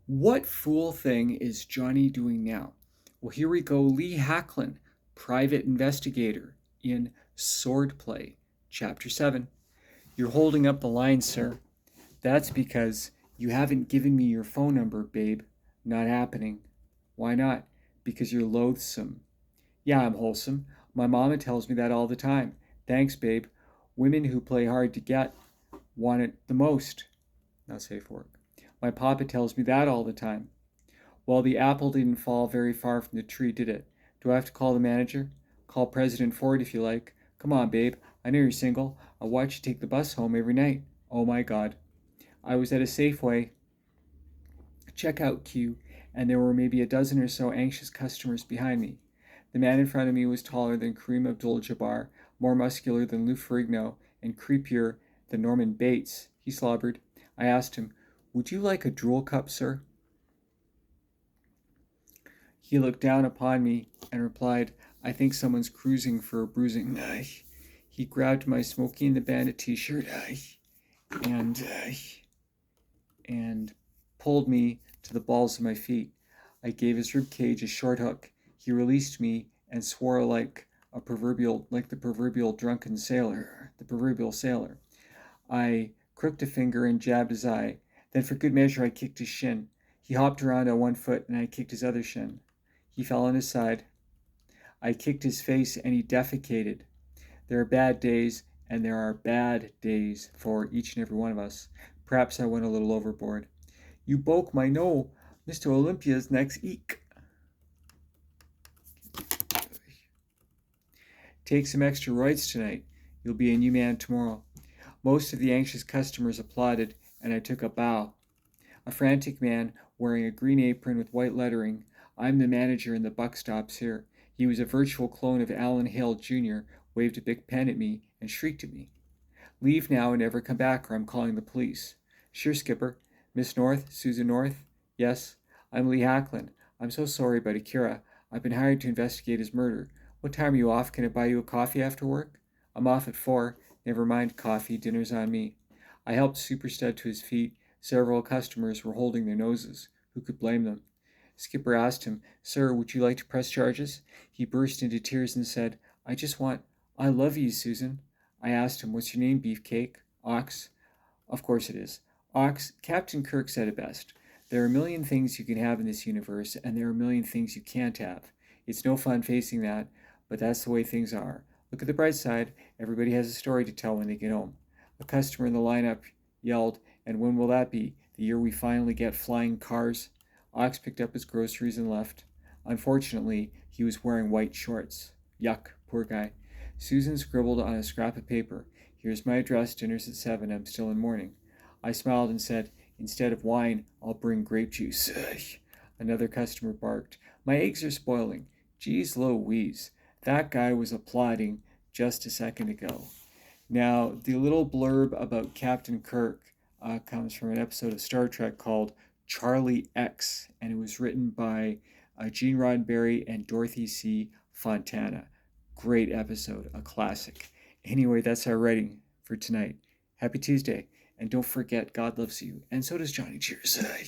What fool thing is Johnny doing now? Well, here we go. Lee Hacklin, private investigator in Swordplay, Chapter 7. You're holding up the line, sir. That's because you haven't given me your phone number, babe. Not happening. Why not? Because you're loathsome. Yeah, I'm wholesome. My mama tells me that all the time. Thanks, babe. Women who play hard to get want it the most. Not safe for work. My papa tells me that all the time. Well, the apple didn't fall very far from the tree, did it? Do I have to call the manager? Call President Ford if you like. Come on, babe. I know you're single. I'll watch you take the bus home every night. Oh my God. I was at a Safeway checkout queue, and there were maybe a dozen or so anxious customers behind me. The man in front of me was taller than Kareem Abdul-Jabbar, more muscular than Lou Ferrigno, and creepier than Norman Bates. He slobbered. I asked him, "Would you like a drool cup, sir?" He looked down upon me and replied, "I think someone's cruising for a bruising." He grabbed my Smokey and the Bandit t-shirt and and pulled me to the balls of my feet. I gave his rib cage a short hook. He released me and swore like the proverbial drunken sailor, the proverbial sailor. I crooked a finger and jabbed his eye. Then for good measure I kicked his shin. He hopped around on one foot and I kicked his other shin. He fell on his side. I kicked his face and he defecated. There are bad days and there are bad days for each and every one of us. Perhaps I went a little overboard. You broke my no, Mr. Olympia's next eek. Take some extra roids tonight. You'll be a new man tomorrow. Most of the anxious customers applauded, and I took a bow. A frantic man, wearing a green apron with white lettering, "I'm the manager and the buck stops here." He was a virtual clone of Alan Hale Jr., waved a big pen at me, and shrieked at me. "Leave now and never come back, or I'm calling the police." "Sure, Skipper." "Miss North? Susan North?" "Yes." "I'm Lee Hacklin. I'm so sorry about Akira. I've been hired to investigate his murder. What time are you off? Can I buy you a coffee after work?" "I'm off at 4. Never mind coffee. Dinner's on me." I helped Super Stud to his feet. Several customers were holding their noses. Who could blame them? Skipper asked him, "Sir, would you like to press charges?" He burst into tears and said, "I love you, Susan." I asked him, "What's your name, Beefcake?" "Ox." "Of course it is." "Ox, Captain Kirk said it best. There are a million things you can have in this universe, and there are a million things you can't have. It's no fun facing that, but that's the way things are. Look at the bright side. Everybody has a story to tell when they get home." A customer in the lineup yelled, "And when will that be? The year we finally get flying cars?" Ox picked up his groceries and left. Unfortunately, he was wearing white shorts. Yuck, poor guy. Susan scribbled on a scrap of paper, "Here's my address. Dinner's at 7. I'm still in mourning." I smiled and said, "Instead of wine, I'll bring grape juice." Another customer barked, "My eggs are spoiling." Geez Louise, that guy was applauding just a second ago. Now, the little blurb about Captain Kirk comes from an episode of Star Trek called Charlie X, and it was written by Gene Roddenberry and Dorothy C. Fontana. Great episode, a classic. Anyway, that's our writing for tonight. Happy Tuesday, and don't forget, God loves you, and so does Johnny. Cheers.